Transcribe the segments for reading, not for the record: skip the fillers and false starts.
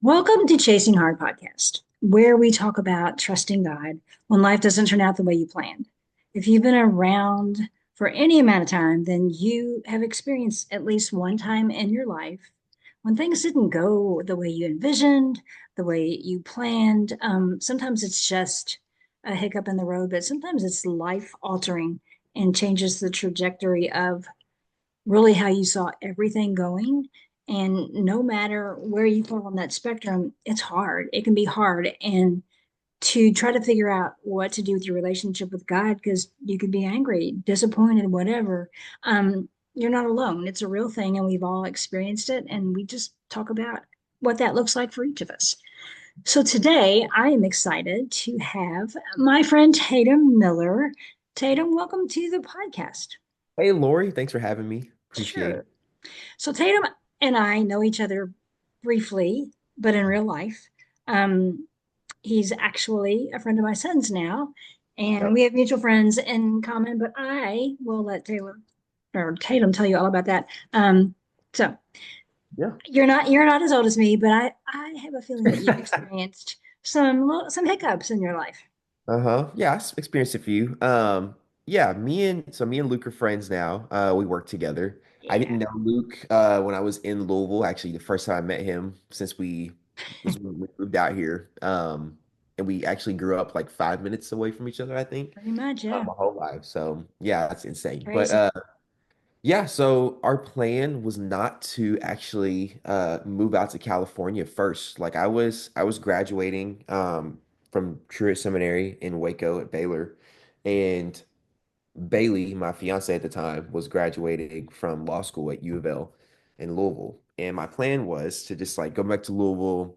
Welcome to Chasing Hard Podcast, where we talk about trusting God when life doesn't turn out the way you planned. If you've been around for any amount of time, then you have experienced at least one time in your life when things didn't go the way you envisioned, the way you planned. Sometimes it's just a hiccup in the road, but sometimes it's life altering and changes the trajectory of really how you saw everything going. And no matter where you fall on that spectrum, it's hard. It can be hard. And to try to figure out what to do with your relationship with God, because you could be angry, disappointed, whatever. You're not alone. It's a real thing, and we've all experienced it. And we just talk about what that looks like for each of us. So today, I am excited to have my friend Tatum Miller. Tatum, welcome to the podcast. Hey, Laurie, thanks for having me. Appreciate it. Sure. So Tatum and I know each other briefly, but in real life. Um, he's actually a friend of my son's now, and Yep. we have mutual friends in common, but I will let Taylor or Tatum tell you all about that. So Yeah. you're not as old as me, but I have a feeling that you've experienced some hiccups in your life. Uh-huh. Yeah, I've experienced a few. Yeah, me and Luke are friends now. We work together. I Yeah. didn't know Luke when I was in Louisville. Actually, the first time I met him since we was when we moved out here. And we actually grew up like 5 minutes away from each other, I think, Pretty much, yeah. my whole life. So yeah, that's insane. But Crazy. yeah, so our plan was not to actually move out to California first. Like I was graduating from Truett Seminary in Waco at Baylor, and Bailey, my fiance at the time, was graduating from law school at U of L in Louisville. And my plan was to just like go back to Louisville,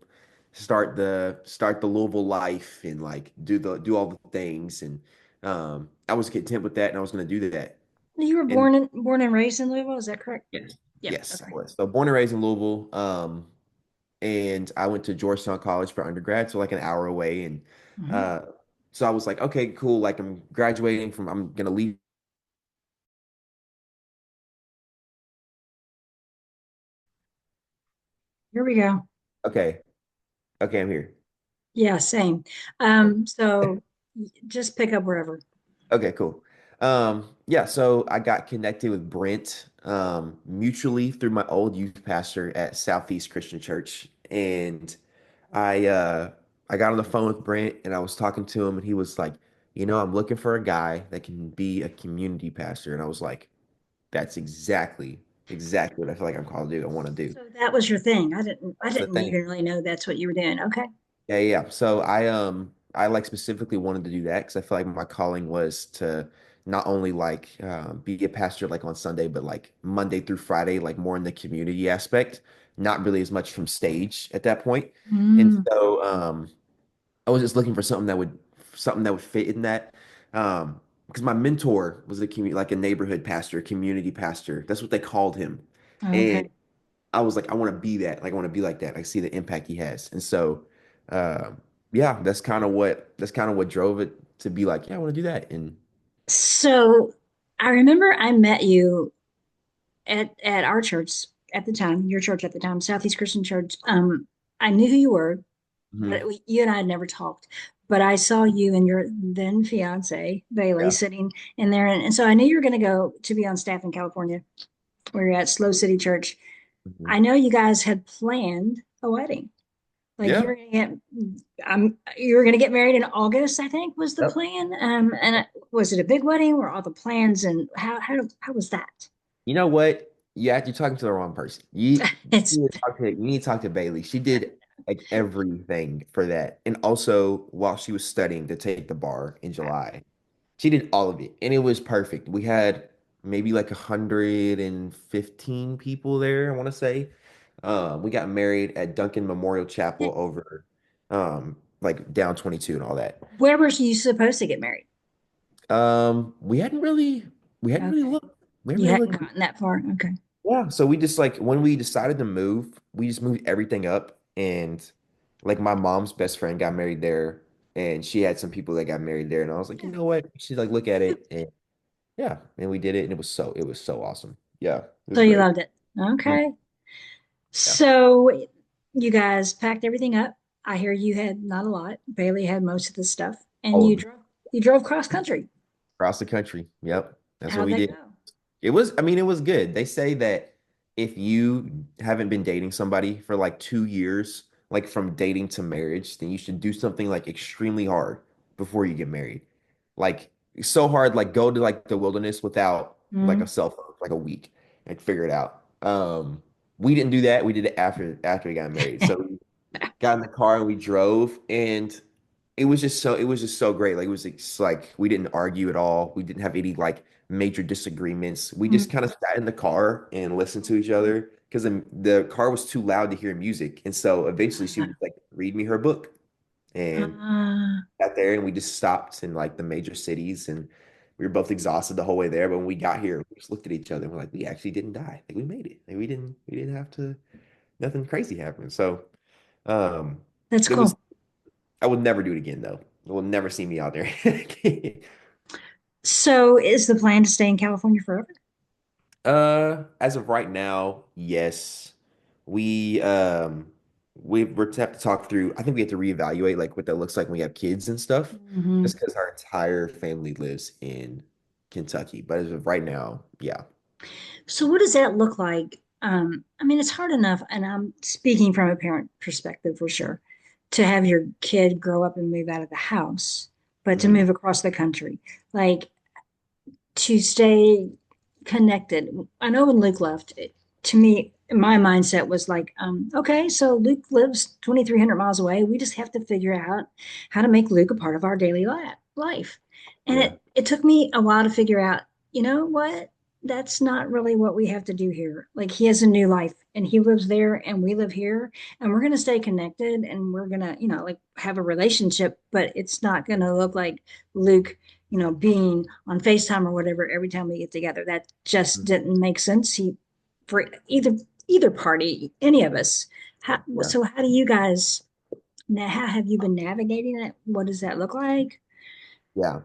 start the Louisville life and like do all the things. And I was content with that and I was gonna do that. You were And born and raised in Louisville, is that correct? yes. Yeah. Yes, I Okay. was. So born and raised in Louisville. And I went to Georgetown College for undergrad, so like an hour away. And Mhm. uh, so I was like, okay, cool. Like I'm gonna leave. Here we go. Okay, okay, I'm here. Yeah, same. So just pick up wherever. Okay, cool. Yeah, so I got connected with Brent mutually through my old youth pastor at Southeast Christian Church. And I uh I got on the phone with Brent and I was talking to him and he was like, I'm looking for a guy that can be a community pastor. And I was like, that's exactly what I feel like I'm called to do. I want to do. So that was your thing. I That's the didn't thing. even really know that's what you were doing. Okay. Yeah. So I like specifically wanted to do that because I feel like my calling was to not only like be a pastor like on Sunday, but like Monday through Friday, like more in the community aspect, not really as much from stage at that point. And Mm, so I was just looking for something that would fit in that. Because my mentor was a community like a neighborhood pastor, a community pastor. That's what they called him. And okay. I was like, I want to be that. Like, I want to be like that. I see the impact he has. And so, uh, yeah, that's kind of what drove it to be like, yeah, I want to do that. And So I remember I met you at our church at the time, your church at the time, Southeast Christian Church. I knew who you were, but mhm, you and I had never talked. But I saw you and your then fiance Bailey yeah, sitting in there, and so I knew you were going to go to be on staff in California. Where you're at Slow City Church. mhm, I know you guys had planned a wedding. Like yeah, you were gonna get married in August, I think was the yep. plan. Was it a big wedding? Were all the plans and how was that? You know what? You're talking to the wrong person. It's You need to talk to Bailey. She did like everything for that. And also while she was studying to take the bar in July. She did all of it, and it was perfect. We had maybe like 115 people there, I want to say. We got married at Duncan Memorial Chapel over like down 22 and all that. where were you supposed to get married? We hadn't really Okay, looked. We hadn't you really hadn't looked. gotten that far. Okay, Yeah, so we just like when we decided to move, we just moved everything up and like my mom's best friend got married there and she had some people that got married there and I was like, you yeah. know what? She's like, look at it. Yeah, and we did it, and it was so awesome. Yeah, it So was you great. loved it. Mm, Okay, yeah. so you guys packed everything up. I hear you had not a lot. Bailey had most of the stuff, and All of it you drove cross country. across the country. Yep, that's what How'd we that did. go? I mean, it was good. They say that if you haven't been dating somebody for like 2 years, like from dating to marriage, then you should do something like extremely hard before you get married. Like so hard, like go to like the wilderness without like a Mm. cell phone for like a week and figure it out. We didn't do that. We did it after we got married. So we got in the car and we drove, and it was just so great. Like it was like we didn't argue at all. We didn't have any like major disagreements. We just kind of sat in the car and listened to each other because the car was too loud to hear music. And so eventually she would like read me her book, and Uh, got there and we just stopped in like the major cities, and we were both exhausted the whole way there. But when we got here, we just looked at each other and we're like, we actually didn't die. Like we made it. Like we didn't have to, nothing crazy happened. So um that's it was, cool. I would never do it again though. You will never see me out there. So, is the plan to stay in California forever? As of right now, yes. We we're to have to talk through. I think we have to reevaluate like what that looks like when we have kids and stuff. Hmm. Just because our entire family lives in Kentucky. But as of right now, yeah. So, what does that look like? I mean, it's hard enough, and I'm speaking from a parent perspective for sure, to have your kid grow up and move out of the house, but to Mhm. move across the country, like to stay connected. I know when Luke left, to me, my mindset was like, okay, so Luke lives 2,300 miles away. We just have to figure out how to make Luke a part of our daily life. And Yeah. it took me a while to figure out, you know what? That's not really what we have to do here. Like he has a new life and he lives there and we live here and we're going to stay connected and we're going to, like have a relationship, but it's not going to look like Luke, being on FaceTime or whatever every time we get together. That just Mhm. didn't make sense. For either party, any of us. Yeah. So how do you guys now? How have you been navigating it? What does that look like? Yeah.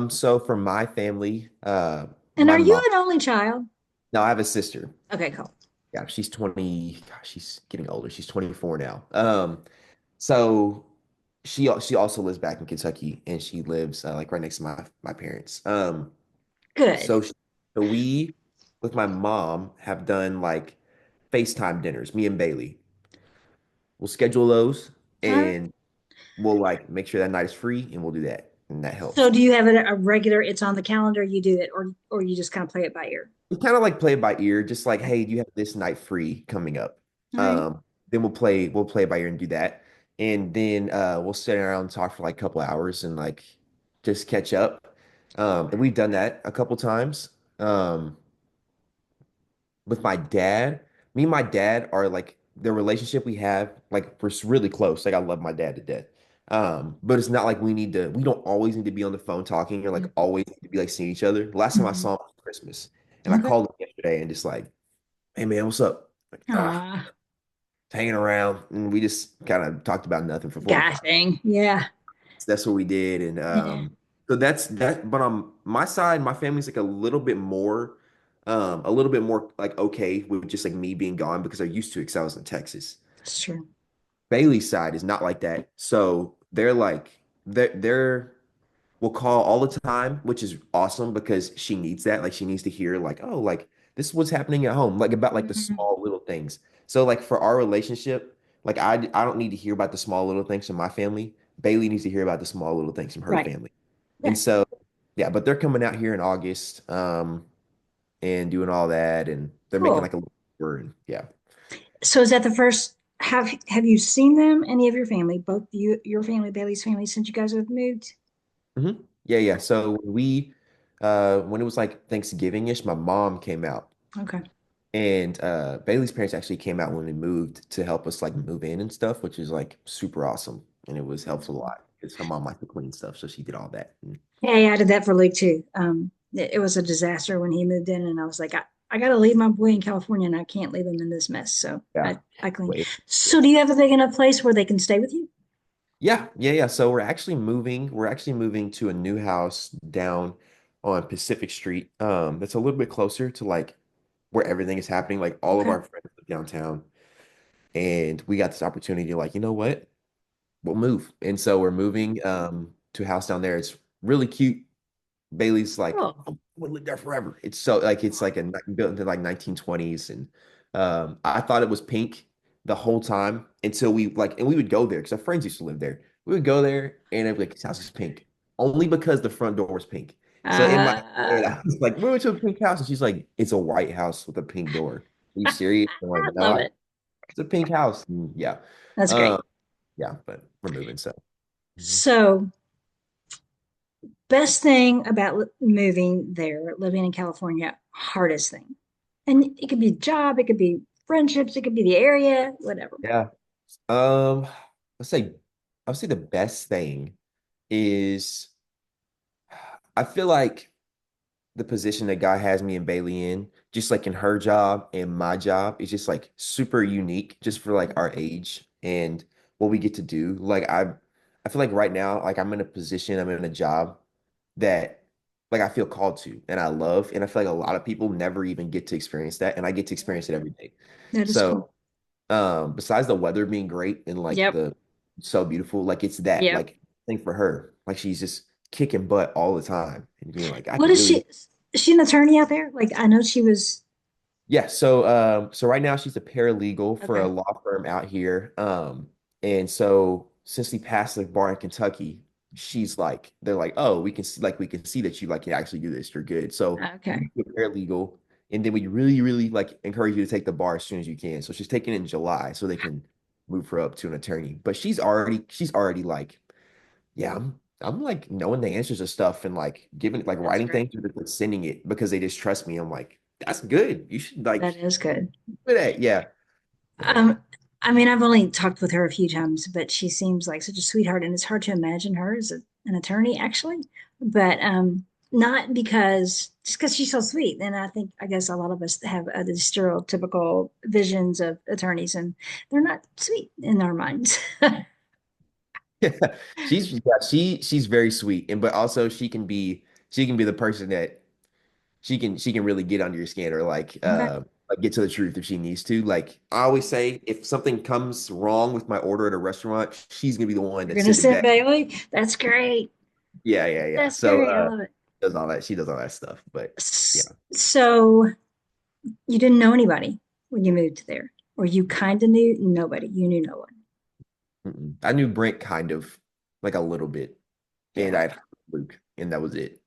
So for my family, And my are you mom, an only child? now I have a sister. Okay, cool. Yeah, she's 20, gosh, she's getting older. She's 24 now. So she also lives back in Kentucky, and she lives like right next to my parents. Good. So, so we with my mom have done like FaceTime dinners, me and Bailey. We'll schedule those, All right. and we'll like make sure that night is free, and we'll do that, and that So helps. do you have a regular? It's on the calendar. You do it, or you just kind of play it by ear. We kind of like play it by ear, just like, Okay. hey, do you have this night free coming up? All right. Then we'll play it by ear and do that. And then we'll sit around and talk for like a couple hours and like just catch up. And we've done that a couple times. Um, with my dad, me and my dad are like the relationship we have, like we're really close. Like I love my dad to death. But it's not like we don't always need to be on the phone talking or like always need to be like seeing each other. Last time I Mm-hmm. saw him was Christmas, and I Okay. called him yesterday and just like, hey man, what's up? Like, Ah, hanging around, and we just kind of talked about nothing for 45. gosh dang. Yeah. So that's what we did, and Yeah. so that's that. But on my side, my family's like a little bit more like okay with just like me being gone because they're used to it because I was in Texas. That's true. Bailey's side is not like that, so they're like they're will call all the time, which is awesome because she needs that. Like she needs to hear like, oh, like this is what's happening at home, like about like the Mhm. small little things. So like for our relationship, like I don't need to hear about the small little things from my family. Bailey needs to hear about the small little things from her Right. family. And Right. so yeah, but they're coming out here in August, and doing all that, and they're making Cool. like a little tour, and yeah. So is that the first? Have you seen them? Any of your family, both your family, Bailey's family, since you guys have moved? Yeah, yeah. So when it was like Thanksgiving-ish, my mom came out. Okay. And Bailey's parents actually came out when we moved to help us like move in and stuff, which is like super awesome. And it was That's helpful a cool. lot because her mom liked to clean stuff, so she did all that. And Yeah, I did that for Luke too. It was a disaster when he moved in, and I was like, I got to leave my boy in California, and I can't leave him in this mess. So yeah, I cleaned. wait. So do you have a big enough place where they can stay with you? Yeah. So we're actually moving. We're actually moving to a new house down on Pacific Street. That's a little bit closer to like where everything is happening. Like all of Okay. our friends live downtown. And we got this opportunity, like, you know what? We'll move. And so we're moving to a house down there. It's really cute. Bailey's like, Oh, I would live there forever. It's so like it's aw. like a built into like 1920s, and I thought it was pink the whole time until we like, and we would go there because our friends used to live there. We would go there and it'd be like, this house is pink only because the front door was pink. So in my head, Uh, I was like, we went to a pink house, and she's like, it's a white house with a pink door. Are you serious? I'm like, I no, love it. it's a pink house. And yeah, That's um, great. yeah, but we're moving, so. Mhm. So, best thing about moving there, living in California, hardest thing. And it could be job, it could be friendships, it could be the area, whatever. Yeah. Um, let's say I would say the best thing is I feel like the position that God has me and Bailey in, just like in her job and my job, is just like super unique just for like our age and what we get to do. I feel like right now, like I'm in a position, I'm in a job that like I feel called to and I love. And I feel like a lot of people never even get to experience that. And I get to Yeah, experience it every day. that is cool. So besides the weather being great and like Yep. the so beautiful, like it's that Yep. like thing for her. Like she's just kicking butt all the time and being like, I What could is really. she? Is she an attorney out there? Like, I know she was. Yeah, so right now she's a paralegal for a Okay. law firm out here. And so since we passed the bar in Kentucky, she's like, they're like, oh, we can see that you like can actually do this. You're good. So you Okay. do a paralegal, and then we really, really like encourage you to take the bar as soon as you can. So she's taking it in July so they can move her up to an attorney. But she's already like, yeah, I'm like knowing the answers to stuff and like giving like That's writing great. things or like sending it because they just trust me. I'm like, that's good. You should like That is good. do that. Yeah. So Um, I mean, I've only talked with her a few times, but she seems like such a sweetheart, and it's hard to imagine her as an attorney, actually. But not because just because she's so sweet. And I guess a lot of us have the stereotypical visions of attorneys, and they're not sweet in our minds. yeah, she's very sweet and but also she can be the person that she can really get under your skin or Okay, like get to the truth if she needs to. Like I always say, if something comes wrong with my order at a restaurant, she's gonna be the one you're that gonna send it send back. Bailey. That's great. Yeah, yeah, yeah. That's So great. I love it. does all that. She does all that stuff. But yeah. So you didn't know anybody when you moved there, or you kind of knew nobody. You knew no one. Mm-mm. I knew Brent kind of like a little bit, and Yeah. I had Luke, and that was it.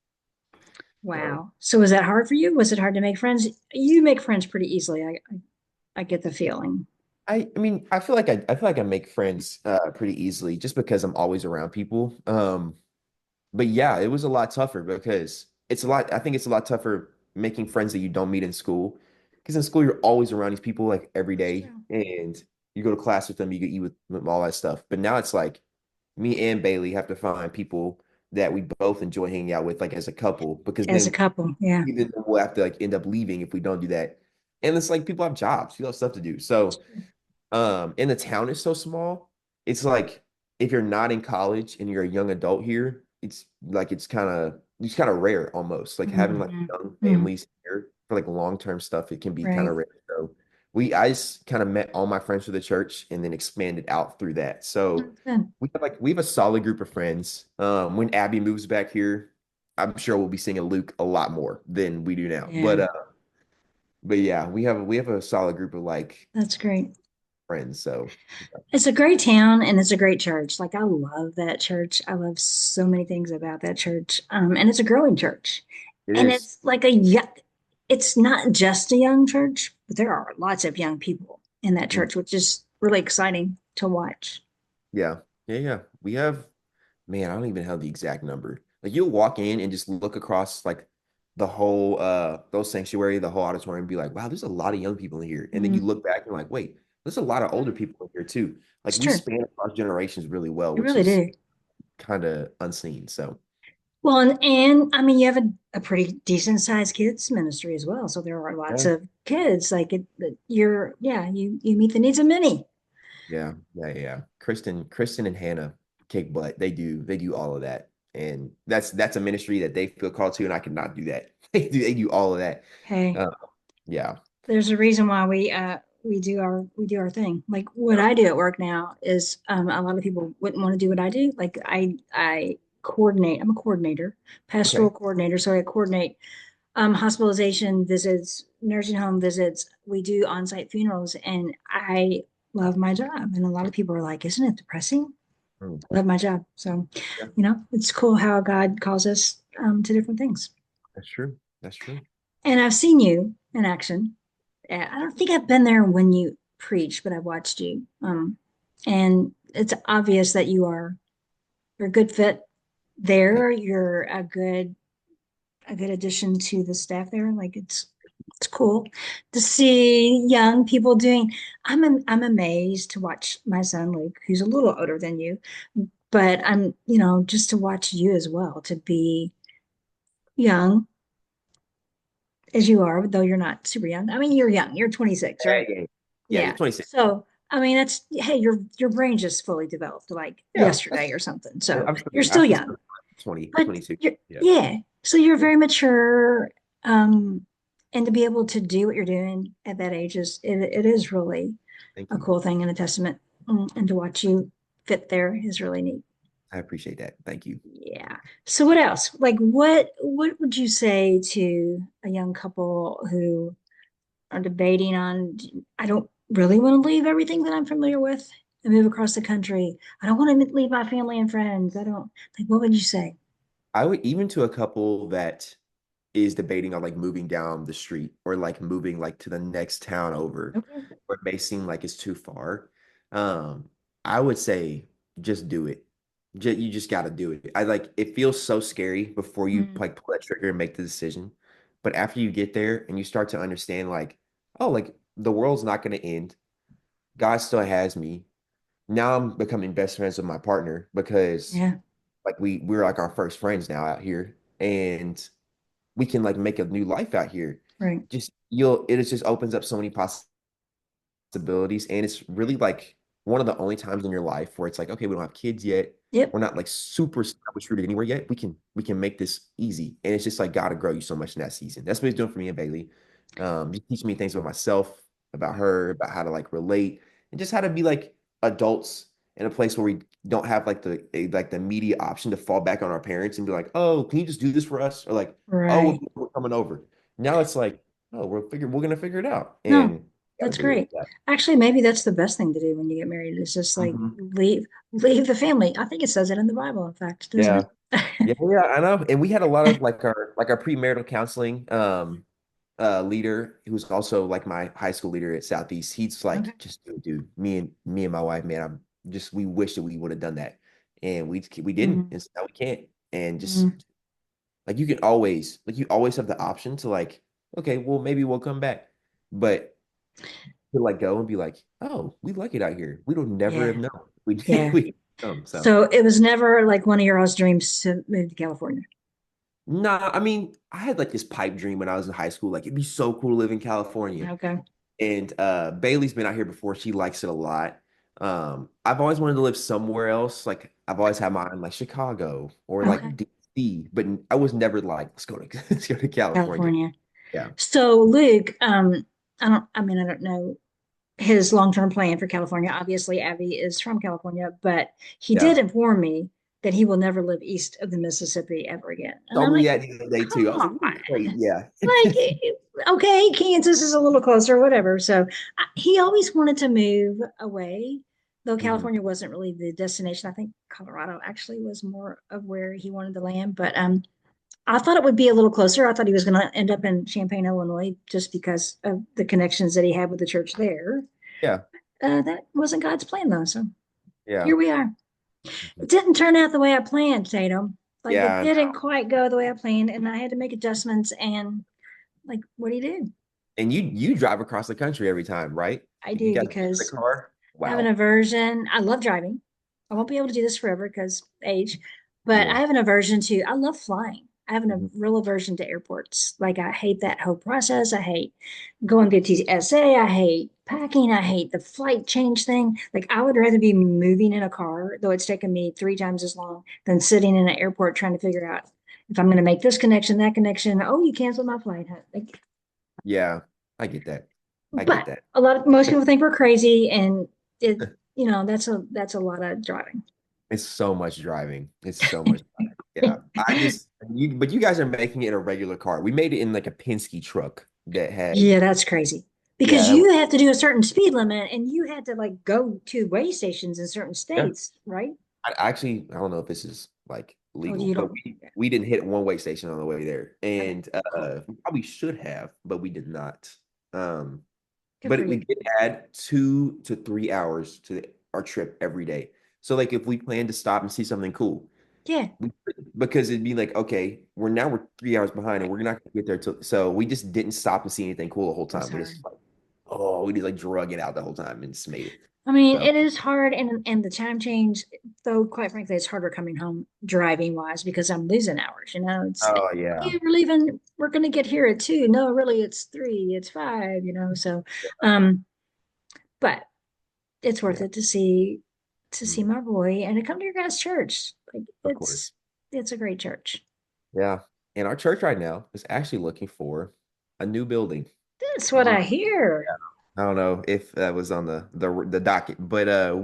So Wow. So was that hard for you? Was it hard to make friends? You make friends pretty easily. I get the feeling. I mean, I feel like I make friends pretty easily just because I'm always around people. But yeah, it was a lot tougher because I think it's a lot tougher making friends that you don't meet in school. Because in school you're always around these people like every That's day true. and you go to class with them, you get eat with them, all that stuff. But now it's like me and Bailey have to find people that we both enjoy hanging out with, like as a couple, because As a then couple, yeah. even we'll have to like end up leaving if we don't do that. And it's like people have jobs, people have stuff to do. That's So true. and the town is so small. It's like if you're not in college and you're a young adult here, it's kind of rare almost. Like having like Hmm. young Hmm. families here for like long-term stuff, it can be kind Right. of rare. So I just kind of met all my friends through the church and then expanded out through that. So That's good. we have a solid group of friends. When Abby moves back here, I'm sure we'll be seeing Luke a lot more than we do now. Yeah, But yeah, we have a solid group of like that's great. friends. So It's a great town and it's a great church. Like I love that church. I love so many things about that church. And it's a growing church. it And is. it's like it's not just a young church, but there are lots of young people in that Mm, church, which is really exciting to watch. yeah. Yeah, yeah. We have, man, I don't even have the exact number. Like you'll walk in and just look across like the whole those sanctuary, the whole auditorium, and be like, wow, there's a lot of young people in here. And then you Mm, look back and you're like, wait, there's a lot of older right. people in here too. Like It's we true. span across generations really well, You which really is do. kind of unseen. So Well, and I mean, you have a pretty decent sized kids ministry as well. So there are lots yeah, of kids. Like yeah, you meet the needs of many. yeah, yeah, yeah. Kristen and Hannah kick butt. They do all of that. And that's a ministry that they feel called to, and I cannot do that. They do all of that. Hey, Uh, yeah. there's a reason why we we do our thing. Like what I do at work now is a lot of people wouldn't want to do what I do. Like I coordinate. I'm a coordinator, pastoral Okay. coordinator. So I coordinate hospitalization visits, nursing home visits. We do on-site funerals, and I love my job. And a lot of people are like, "Isn't it depressing?" Mm, I love my job. So, yeah, it's cool how God calls us to different things. that's true. That's true. And I've seen you in action. I don't think I've been there when you preach, but I've watched you. And it's obvious that you're a good fit Thank there. You're a good addition to the staff there. Like it's cool to see young people doing. I'm amazed to watch my son Luke, who's a little older than you, but I'm just to watch you as well, to be young as you are, though you're not super young. I mean, you're young. You're 26, Yeah, right? yeah, yeah. Yeah, Yeah. 26. So, I mean, that's, hey, your brain just fully developed like Yeah, yesterday or something. So I'm you're still, I still can young, still 20, but 22. you're, Yeah, yeah. So you're yeah. very mature. Um, and to be able to do what you're doing at that age it is really Thank a you. cool thing and a testament. And to watch you fit there is really neat. I appreciate that. Thank you. Yeah. So what else? Like what would you say to a young couple who are debating on, I don't really want to leave everything that I'm familiar with and move across the country. I don't want to leave my family and friends. I don't like, what would you say? I would even to a couple that is debating on like moving down the street or like moving like to the next town over, Okay. where it may seem like it's too far. Um, I would say just do it. You just got to do it. I like it feels so scary before you Mm, like pull that trigger and make the decision. But after you get there and you start to understand like, oh, like the world's not going to end. God still has me. Now I'm becoming best friends with my partner because yeah, like we're like our first friends now out here. And we can like make a new life out here. right. Just it just opens up so many possibilities, and it's really like one of the only times in your life where it's like, okay, we don't have kids yet. Yep. We're not like super established rooted anywhere yet. We can make this easy, and it's just like God to grow you so much in that season. That's what He's doing for me and Bailey. Just teaching me things about myself, about her, about how to like relate, and just how to be like adults in a place where we don't have like the immediate option to fall back on our parents and be like, oh, can you just do this for us? Or like, oh, Right. we're coming over. Now it's like, oh, we're gonna figure it out, No, and got that's to do it. great. Actually, maybe that's the best thing to do when you get married is just like Mhm. leave the family. I think it says it in the Bible, in fact, doesn't Yeah. it? Yeah, yeah, I know. And we had a lot of like our premarital counseling leader who was also like my high school leader at Southeast. He's Okay. like, just do it, dude. Me and my wife, man, I'm just we wish that we would have done that. And we didn't. Mhm. And so now we can't. And just Mhm. like you always have the option to like, okay, well maybe we'll come back. But to like go and be like, oh, we like it out here. We would never have Yeah. known. We Yeah. we come. So So it was never like one of your all's dreams to move to California. nah, I mean, I had like this pipe dream when I was in high school. Like it'd be so cool to live in California. Okay. And Bailey's been out here before. She likes it a lot. I've always wanted to live somewhere else. Like I've always had mine like Chicago or Okay. like DC, but I was never like, let's go to let's go to California. California. Yeah. So Luke, I don't know his long-term plan for California. Obviously, Abby is from California, but he did Yeah. inform me that he will never live east of the Mississippi ever again. And I'm Told me like, that the other day too. I come was like, on. what are you crazy? Yeah. Like, okay, Kansas is a little closer, whatever. So he always wanted to move away, though Mhm. California wasn't really the destination. I think Colorado actually was more of where he wanted to land. But I thought it would be a little closer. I thought he was going to end up in Champaign, Illinois, just because of the connections that he had with the church there. Yeah. That wasn't God's plan, though. So Yeah. here we are. Mhm. It didn't turn out the way I planned, Tatum. Like it Yeah. didn't quite go the way I planned, and I had to make adjustments. And like, what do you do? And you drive across the country every time, right? I You do got a because car? I have an Wow. aversion. I love driving. I won't be able to do this forever because age, but Yeah. I have an aversion to, I love flying. I have a Mhm. real aversion to airports. Like I hate that whole process. I hate going through TSA. I hate packing. I hate the flight change thing. Like I would rather be moving in a car, though it's taken me 3 times as long, than sitting in an airport trying to figure out if I'm going to make this connection, that connection. Oh, you canceled my flight, huh? Like, Yeah. I get that. I get But that. most people think we're crazy, and it, that's a lot of driving. It's so much driving. It's so much driving. Yeah. But you guys are making it a regular car. We made it in like a Penske truck that had, Yeah, that's crazy. yeah, Because that was, you have to do a certain speed limit and you had to like go to way stations in certain yeah. states, right? I don't know if this is like Oh, legal, you but don't. Yeah. we didn't hit one way station on the way there. Okay, And cool. we probably should have, but we did not. Um, Good for but we you. did add 2 to 3 hours to our trip every day. So like if we plan to stop and see something cool, Yeah, because it'd be like, okay, we're 3 hours behind and we're not gonna get there till so we just didn't stop and see anything cool the whole that's time. We hard. just like, oh, we just like drug it out the whole time and just made it. I mean, So it is hard, and the time change, though, quite frankly, it's harder coming home driving wise because I'm losing hours. It's oh yeah. yeah, we're leaving. We're gonna get here at 2. No, really, it's 3. It's 5. So, um, but it's worth Yeah. it to see Mm, my boy and to come to your guys' church. Like of course. it's a great church. Yeah. And our church right now is actually looking for a new building. That's I what don't I know. hear. I don't know if that was on the docket, but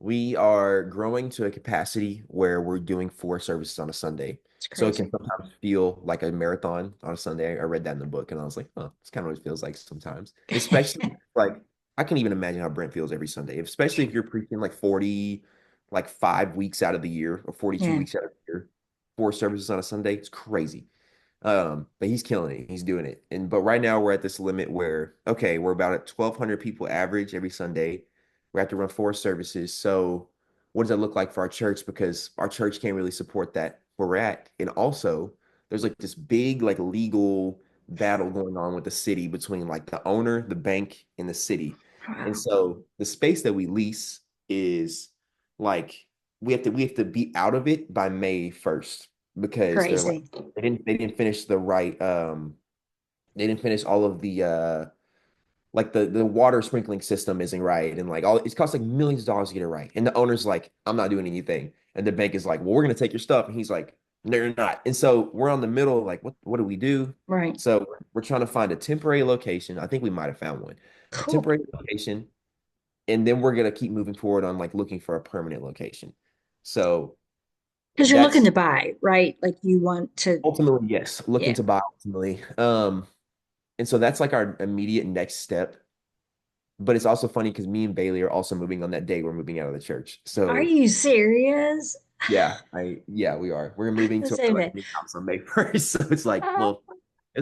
we are growing to a capacity where we're doing 4 services on a Sunday. It's So it can crazy. sometimes feel like a marathon on a Sunday. I read that in the book and I was like, oh, it's kind of what it feels like sometimes. Especially like I can even imagine how Brent feels every Sunday, especially if you're preaching like 40, like 5 weeks out of the year or 42 Yeah. weeks out of the year, 4 services on a Sunday. It's crazy. But he's killing it. He's doing it. And but right now we're at this limit where okay, we're about at 1,200 people average every Sunday. We have to run 4 services. So what does that look like for our church? Because our church can't really support that where we're at. And also there's like this big like legal battle going on with the city between like the owner, the bank, and the city. And Wow. so the space that we lease is like we have to be out of it by May 1st because they're like Crazy. they didn't finish the right they didn't finish all of the like the water sprinkling system isn't right and like all it costs like millions of dollars to get it right and the owner's like I'm not doing anything and the bank is like well we're gonna take your stuff and he's like no you're not and so we're on the middle like what do we do Right. so we're trying to find a temporary location I think we might have found one a Cool. temporary location and then we're gonna keep moving forward on like looking for a permanent location so Because you're looking that's to buy, right? Like you want to, ultimately yes looking yeah. to buy ultimately and so that's like our immediate next step. But it's also funny because me and Bailey are also moving on that day we're moving out of the church. Are So you serious? yeah, we are. We're moving The to same our day. new house on May 1st. So it's like, Uh, well,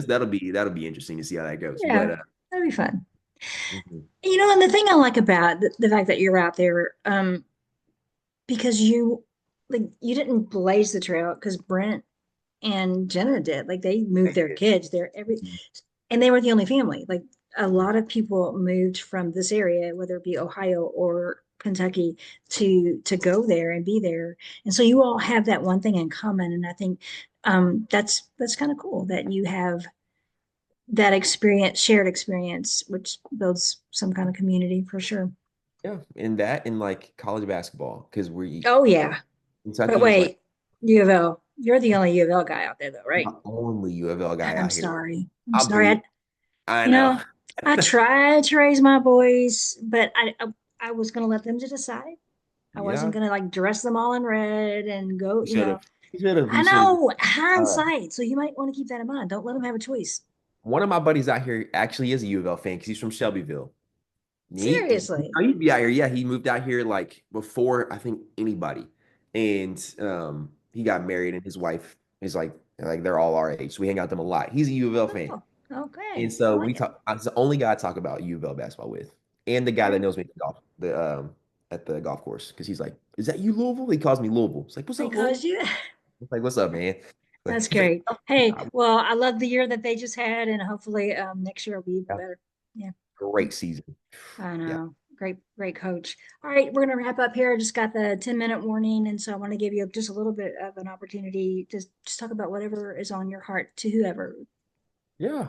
that'll be interesting to see how that goes. yeah, But that'd be fun. mhm. And the thing I like about the fact that you're out there, because you didn't blaze the trail because Brent and Jenna did. Like they moved their kids there and they were the only family. Like a lot of people moved from this area, whether it be Ohio or Kentucky, to go there and be there. And so you all have that one thing in common. And I think that's kind of cool that you have that experience, shared experience, which builds some kind of community for sure. Yeah, and that in like college basketball because we Oh yeah. But Kentucky is like wait, U of L. You're the only U of L guy out there though, right? the only U of L guy I'm out here. sorry. I'm I sorry. bleed. I You know. know, I tried to raise my boys, but I was gonna let them to decide. I wasn't Yeah, gonna like dress them all in red and go, you should have. You should have. I You should have. know Uh, hindsight, so you might want to keep that in mind. Don't let them have a choice. one of my buddies out here actually is a U of L fan because he's from Shelbyville. Seriously. He'd be out here. Yeah, he moved out here like before I think anybody, and he got married, and his wife is like they're all our age. So we hang out with them a lot. He's a U of L fan, Oh, okay. and I so we like it. talk. It's the only guy I talk about U of L basketball with, and the guy that Okay. knows me at the golf course because he's like, "Is that you, Louisville?" He calls me Louisville. It's like, "What's up, Louisville?" Because you It's like, "What's up, man?" that's He's like, great. Hey, well, I love the year that they just had, and hopefully next year will be even "Yeah, better. Yeah. great season." I Yeah, know. Great, great coach. All right, we're going to wrap up here. I just got the 10-minute warning. And so I want to give you just a little bit of an opportunity to just talk about whatever is on your heart to whoever. yeah.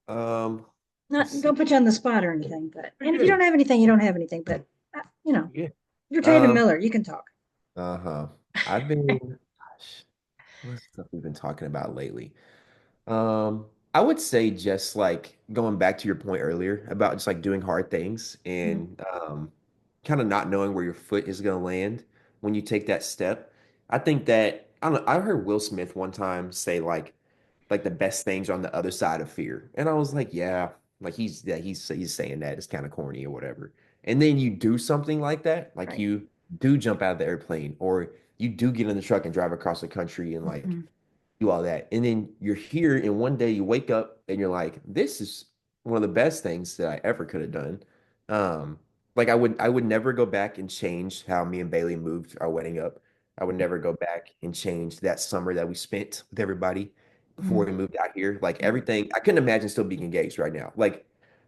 Let's Not, see. don't put you on the spot or anything, but, Pretty and if you don't good. have anything, you don't have anything, but, Yeah. you're Tatum Um. Miller. You can talk. Uh-huh. I've been, gosh, what's stuff we've been talking about lately? I would say just like going back to your point earlier about just like doing hard things Mm, and kind of not knowing where your foot is going to land when you take that step. I think that I don't know, I heard Will Smith one time say like the best things are on the other side of fear. And I was like, yeah, like he's saying that it's kind of corny or whatever. And then you do something like that, like right. you do jump out of the airplane or you do get in the truck and drive across the country and like Mhm. do all that. And then you're here, and one day you wake up and you're like, this is one of the best things that I ever could have done. Um, like I would never go back and change how me and Bailey moved our wedding up. I would never go back and change that summer that we spent with everybody before we Mm. moved out here. Like Yep. everything, I couldn't imagine still being engaged right now. Like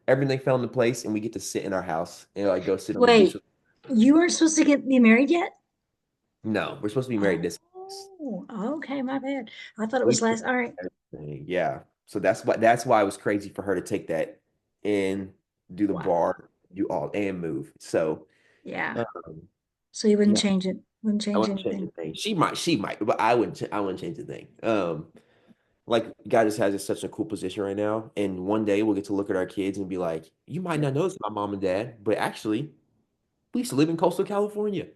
everything fell into place, and we get to sit in our house and like go sit on the beach. Wait, you weren't supposed to get be married yet? No, we're supposed to be married this. Oh, okay, my bad. I thought it We was planned last. All right. everything. Yeah. So that's why it was crazy for her to take that and do the Wow. bar, do all and move. So Yeah. um, So you wouldn't yeah, change it. Wouldn't I change wouldn't change a anything. thing. She might, but I wouldn't change a thing. Like God just has us such a cool position right now. And one day we'll get to look at our kids and be like, you might Yep. not know this about mom and dad, but actually we used to live in coastal California.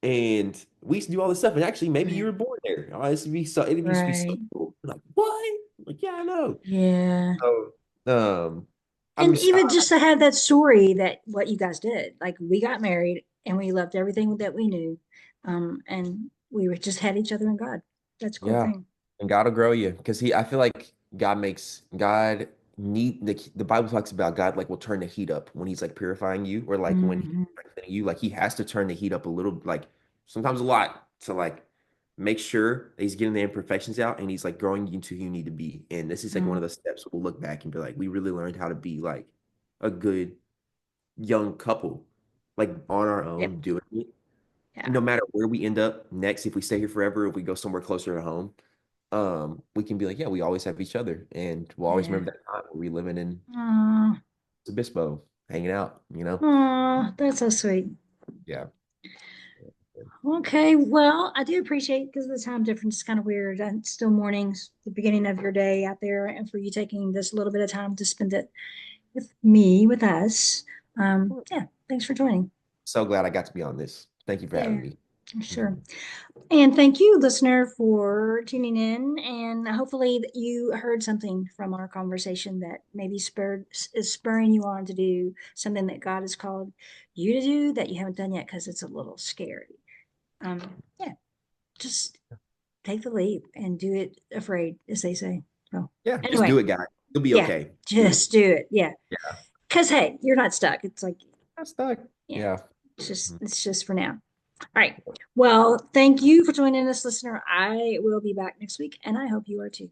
And we used to do all this stuff. And actually, maybe you Right. were born there. Oh, it'd be so Right. cool. Like, what? Like, yeah, I know. Yeah. So, I'm And just, even just to have that story that what you guys did, like we got married and we left everything that we knew, and we were just had each other and God. That's a cool yeah, thing. and God will grow you because I feel like God need the Bible talks about God like will turn the heat up when he's like purifying you or like when he's Hmm. strengthening you, like he has to turn the heat up a little, like sometimes a lot to like make sure that he's getting the imperfections out and he's like growing you into who you need to be. And this is like one of Mm. the steps we'll look back and be like, we really learned how to be like a good young couple, like on our Yep. own, doing it. Yeah. No matter where we end up next, if we stay here forever, if we go somewhere closer to home, we can be like, yeah, we always have each other, and we'll always Yeah. remember that time where we living in Aw. Obispo, hanging out, you know? Aw, that's so sweet. Yeah. Okay, well, I do appreciate because the time difference is kind of weird. And it's still mornings, the beginning of your day out there, and for you taking this little bit of time to spend it with me, with us. Yeah, thanks for joining. So glad I got to be on this. Thank you for Yeah, having me. sure. And thank you, listener, for tuning in. And hopefully that you heard something from our conversation that maybe is spurring you on to do something that God has called you to do that you haven't done yet because it's a little scary. Yeah, just take the leap and do it afraid, as they say. So Yeah, just do anyway, it, guys. You'll be yeah, okay. Do it. just do it. Yeah. Yeah. Cause hey, you're not stuck. It's like, I'm stuck. yeah, Yeah. it's just for now. All right. Well, thank you for joining us, listener. I will be back next week and I hope you are too.